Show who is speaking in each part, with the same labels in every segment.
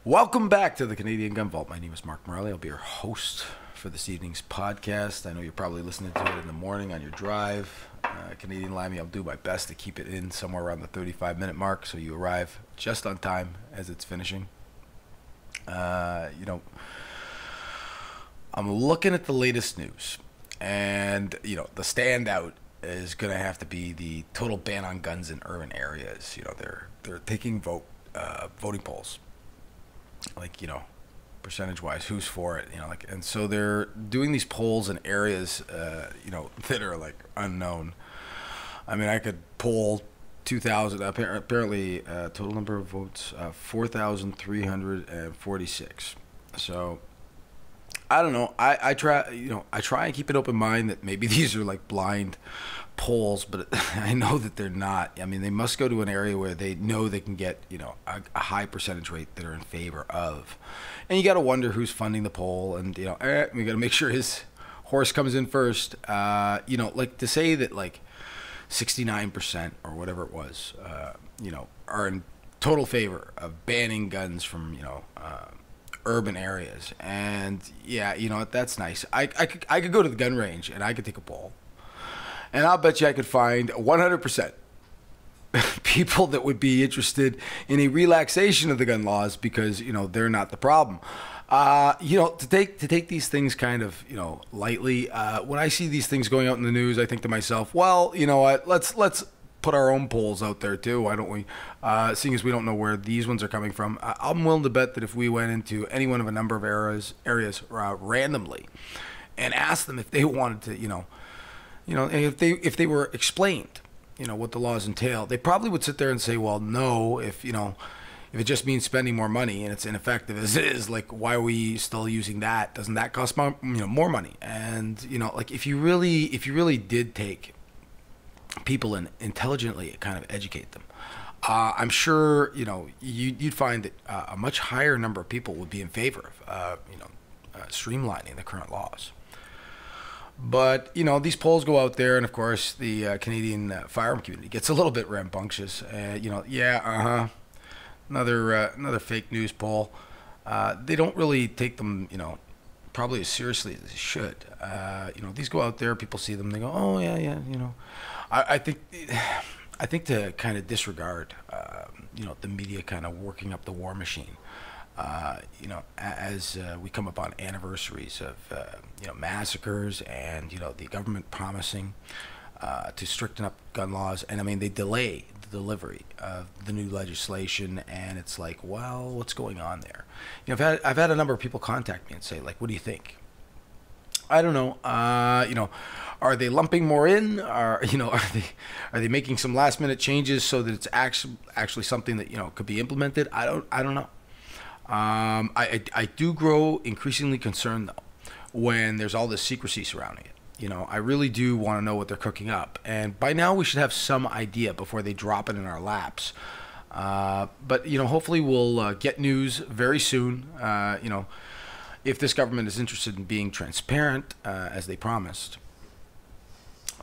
Speaker 1: Welcome back to the Canadian Gun Vault. My name is Mark Morelli. I'll be your host for this evening's podcast. I know you're probably listening to it in the morning on your drive. Canadian Limey, I'll do my best to keep it in somewhere around the 35-minute mark so you arrive just on time as it's finishing. I'm looking at the latest news, and, the standout is going to have to be the total ban on guns in urban areas. They're taking voting polls. Percentage-wise, who's for it, and so they're doing these polls in areas, that are, unknown. I mean, I could poll 2,000, apparently, total number of votes, 4,346. So, I don't know. I try and keep an open mind that maybe these are, blind polls, but I know that they're not. I mean, they must go to an area where they know they can get, a high percentage rate that are in favor of. And you got to wonder who's funding the poll, and, we got to make sure his horse comes in first. To say that, 69% or whatever it was, are in total favor of banning guns from, urban areas. And, yeah, that's nice. I could go to the gun range, and I could take a poll. And I'll bet you I could find 100% people that would be interested in a relaxation of the gun laws because, they're not the problem. To take these things kind of, lightly, when I see these things going out in the news, I think to myself, well, you know what, let's put our own polls out there too. Why don't we? Seeing as we don't know where these ones are coming from, I'm willing to bet that if we went into any one of a number of areas randomly and asked them if they wanted to, if they were explained, what the laws entail, they probably would sit there and say, well, no, if it just means spending more money and it's ineffective as it is, why are we still using that? Doesn't that cost more money? And, if you really did take people and intelligently kind of educate them, I'm sure, you'd find that a much higher number of people would be in favor of, streamlining the current laws. But, these polls go out there, and, of course, the Canadian firearm community gets a little bit rambunctious. Another fake news poll. They don't really take them, probably as seriously as they should. These go out there, people see them, they go, oh, yeah, I think to kind of disregard, the media kind of working up the war machine. As we come upon anniversaries of, massacres and, the government promising to stricten up gun laws. And, I mean, they delay the delivery of the new legislation. And it's like, well, what's going on there? I've had a number of people contact me and say, what do you think? I don't know. Are they lumping more in? Are they making some last minute changes so that it's actually something that, could be implemented? I don't know. I do grow increasingly concerned, though, when there's all this secrecy surrounding it. I really do want to know what they're cooking up. And by now we should have some idea before they drop it in our laps. But hopefully we'll get news very soon. If this government is interested in being transparent, as they promised,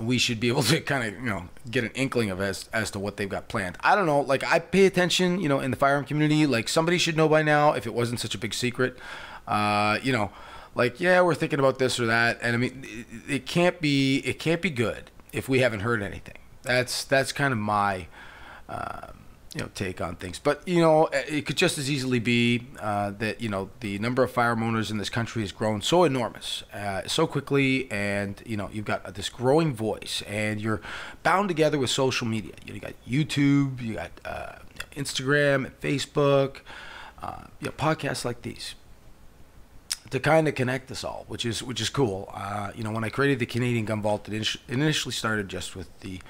Speaker 1: we should be able to kind of, get an inkling of as to what they've got planned. I don't know. I pay attention, in the firearm community. Somebody should know by now if it wasn't such a big secret. Yeah, we're thinking about this or that. And I mean, it can't be good if we haven't heard anything. That's kind of my, take on things. But, it could just as easily be that, the number of firearm owners in this country has grown so enormous, so quickly, and, you've got this growing voice, and you're bound together with social media. You got YouTube, you got Instagram and Facebook, podcasts like these to kind of connect us all, which is cool. When I created the Canadian Gun Vault, it initially started just with the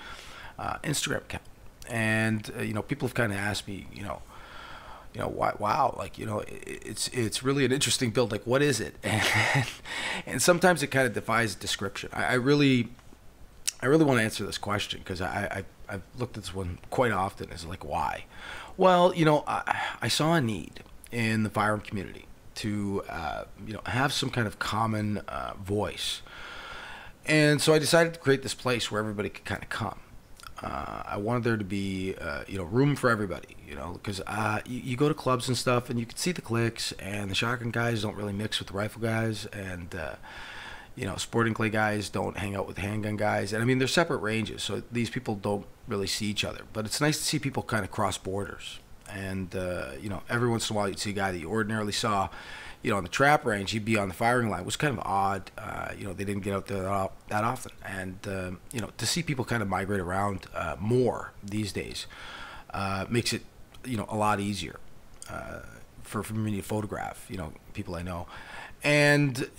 Speaker 1: Instagram account. And people have kind of asked me, why? Wow, it's really an interesting build. What is it? And sometimes it kind of defies description. I really want to answer this question because I've looked at this one quite often. Is why? Well, I saw a need in the firearm community to have some kind of common voice, and so I decided to create this place where everybody could kind of come. I wanted there to be, room for everybody, because you go to clubs and stuff, and you can see the cliques, and the shotgun guys don't really mix with the rifle guys, and sporting clay guys don't hang out with handgun guys, and I mean they're separate ranges, so these people don't really see each other. But it's nice to see people kind of cross borders, and every once in a while you'd see a guy that you ordinarily saw, on the trap range, he'd be on the firing line. It was kind of odd. They didn't get out there that often. And, to see people kind of migrate around more these days makes it, a lot easier for me to photograph, people I know. And,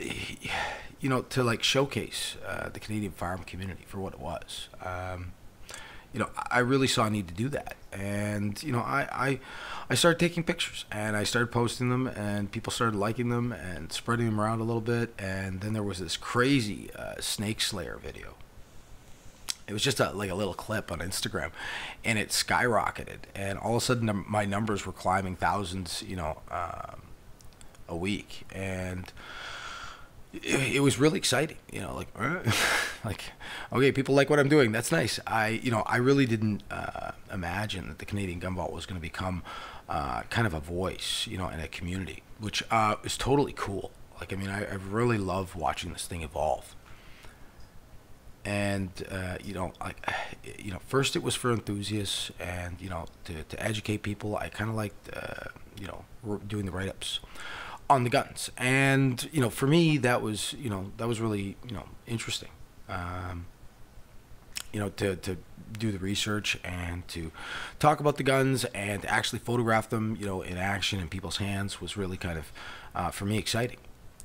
Speaker 1: to like showcase the Canadian firearm community for what it was. I really saw a need to do that. And, I started taking pictures, and I started posting them, and people started liking them and spreading them around a little bit. And then there was this crazy snake slayer video. It was just like a little clip on Instagram, and it skyrocketed. And all of a sudden, my numbers were climbing thousands, a week. And it was really exciting, like, okay, people like what I'm doing. That's nice. I really didn't imagine that the Canadian Gun Vault was going to become kind of a voice, in a community, which is totally cool. Like, I mean, I really love watching this thing evolve. And first it was for enthusiasts, and to educate people. I kind of liked doing the write-ups on the guns, and for me that was really interesting, to do the research and to talk about the guns and to actually photograph them in action in people's hands was really kind of for me exciting.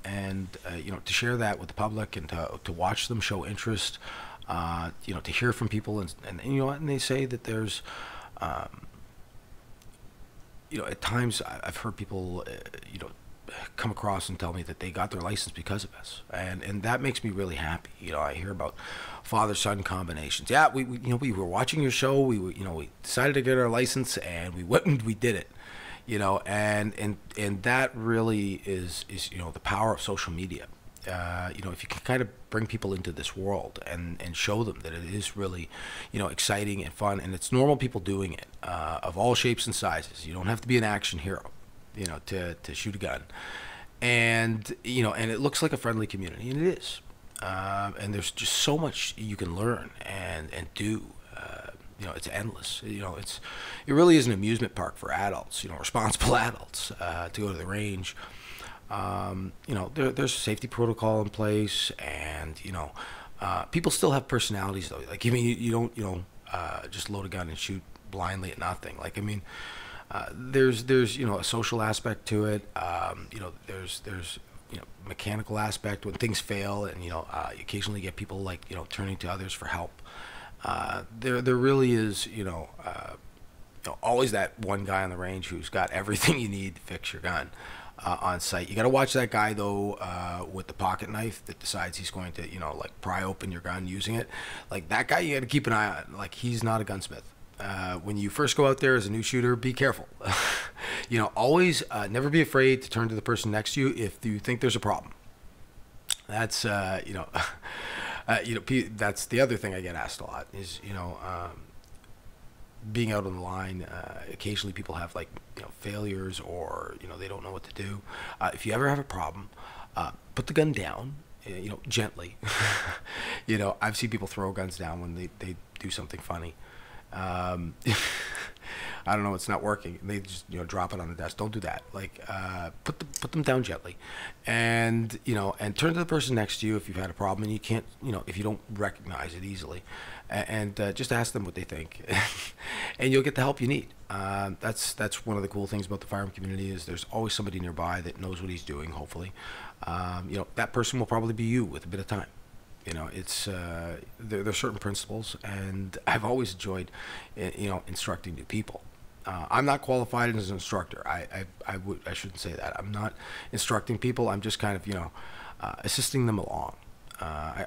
Speaker 1: And to share that with the public, and to watch them show interest, to hear from people, and they say that there's at times I've heard people come across and tell me that they got their license because of us, and that makes me really happy. I hear about father-son combinations. Yeah, we we were watching your show. We decided to get our license, and we went and we did it. And that really is the power of social media. If you can kind of bring people into this world and show them that it is really exciting and fun, and it's normal people doing it, of all shapes and sizes. You don't have to be an action hero to shoot a gun, and and it looks like a friendly community, and it is, and there's just so much you can learn and do. It's endless. It really is an amusement park for adults, responsible adults, to go to the range. There's a safety protocol in place, and people still have personalities though. Like, I mean, you don't just load a gun and shoot blindly at nothing. Like, I mean, there's a social aspect to it. There's mechanical aspect when things fail, and you occasionally get people like turning to others for help. There really is always that one guy on the range who's got everything you need to fix your gun on site. You got to watch that guy though, with the pocket knife that decides he's going to like pry open your gun using it. Like, that guy you got to keep an eye on. Like, he's not a gunsmith. When you first go out there as a new shooter, be careful. Always never be afraid to turn to the person next to you if you think there's a problem. That's that's the other thing I get asked a lot is being out on the line. Occasionally people have like failures, or they don't know what to do. If you ever have a problem, put the gun down, gently. I've seen people throw guns down when they do something funny. I don't know, it's not working. They just drop it on the desk. Don't do that. Like, put them down gently, and and turn to the person next to you if you've had a problem and you can't if you don't recognize it easily, and just ask them what they think, and you'll get the help you need. That's one of the cool things about the firearm community is there's always somebody nearby that knows what he's doing. Hopefully, that person will probably be you with a bit of time. It's there's certain principles, and I've always enjoyed instructing new people. I'm not qualified as an instructor. I shouldn't say that. I'm not instructing people. I'm just kind of assisting them along,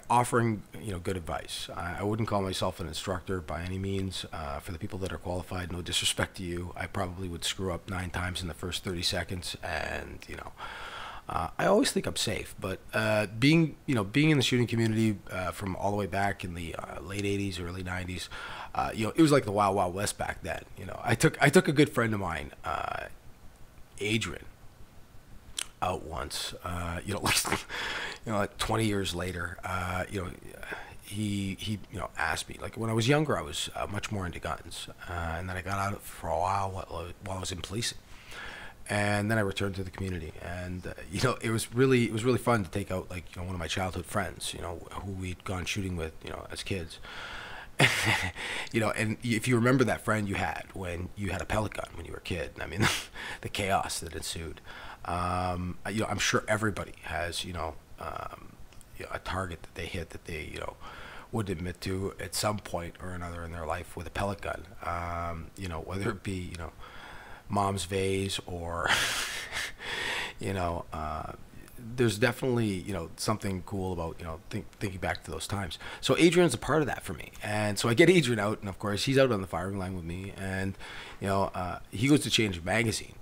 Speaker 1: offering good advice. I wouldn't call myself an instructor by any means. For the people that are qualified, no disrespect to you, I probably would screw up 9 times in the first 30 seconds, and I always think I'm safe, but being in the shooting community from all the way back in the late '80s, early '90s, it was like the Wild Wild West back then. I took a good friend of mine, Adrian, out once. Like 20 years later, he asked me, like, when I was younger, I was much more into guns, and then I got out for a while while I was in policing. And then I returned to the community, and it was really fun to take out, like, one of my childhood friends, who we'd gone shooting with, as kids. And if you remember that friend you had when you had a pellet gun when you were a kid, I mean, the chaos that ensued. I'm sure everybody has a target that they hit that they would admit to at some point or another in their life with a pellet gun. Whether it be mom's vase or there's definitely something cool about thinking back to those times. So Adrian's a part of that for me, and so I get Adrian out, and of course he's out on the firing line with me, and he goes to change a magazine,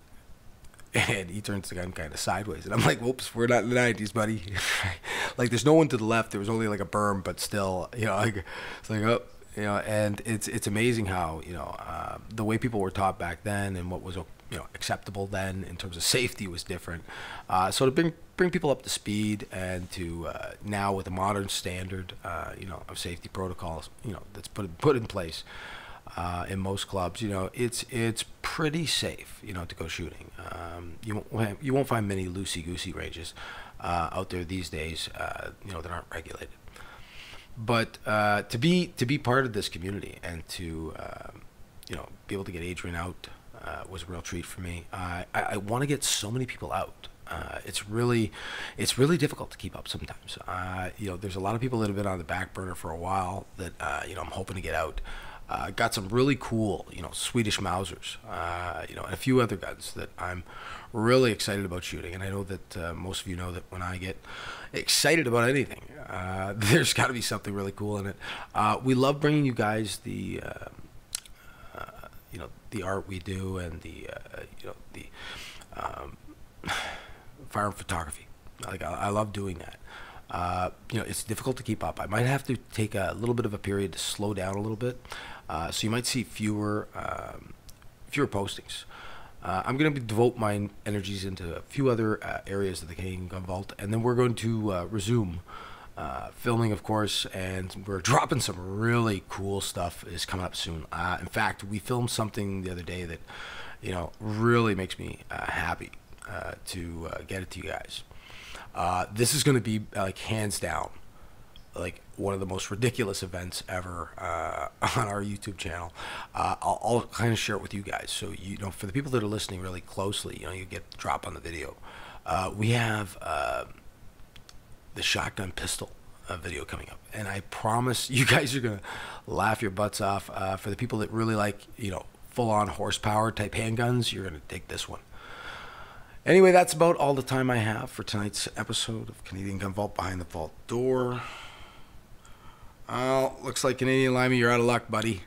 Speaker 1: and he turns the gun kind of sideways, and I'm like, whoops, we're not in the '90s, buddy. Like, there's no one to the left, there was only like a berm, but still, it's like, oh, and it's amazing how the way people were taught back then and what was acceptable then in terms of safety was different. So to bring people up to speed, and to now with a modern standard of safety protocols that's put in place in most clubs, it's pretty safe to go shooting. You won't find many loosey-goosey ranges out there these days that aren't regulated. But to be part of this community, and to be able to get Adrian out was a real treat for me. I want to get so many people out. It's really difficult to keep up sometimes. There's a lot of people that have been on the back burner for a while that I'm hoping to get out. Got some really cool Swedish Mausers, and a few other guns that I'm really excited about shooting. And I know that most of you know that when I get excited about anything, there's got to be something really cool in it. We love bringing you guys the art we do, and the firearm photography. Like, I love doing that. It's difficult to keep up. I might have to take a little bit of a period to slow down a little bit, so you might see fewer postings. I'm going to devote my energies into a few other areas of the Canadian Gun Vault, and then we're going to resume filming, of course, and we're dropping some really cool stuff is coming up soon. In fact, we filmed something the other day that really makes me happy to get it to you guys. This is going to be like hands down like one of the most ridiculous events ever on our YouTube channel. I'll kind of share it with you guys, so for the people that are listening really closely, you get the drop on the video. We have the shotgun pistol video coming up, and I promise you guys are gonna laugh your butts off. For the people that really like full-on horsepower type handguns, you're gonna take this one. Anyway, that's about all the time I have for tonight's episode of Canadian Gun Vault Behind the Vault Door. Looks like Canadian Limey, you're out of luck, buddy.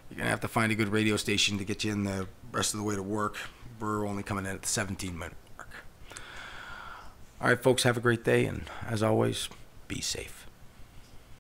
Speaker 1: You're gonna have to find a good radio station to get you in the rest of the way to work. We're only coming in at the 17-minute mark. All right, folks, have a great day, and as always, be safe.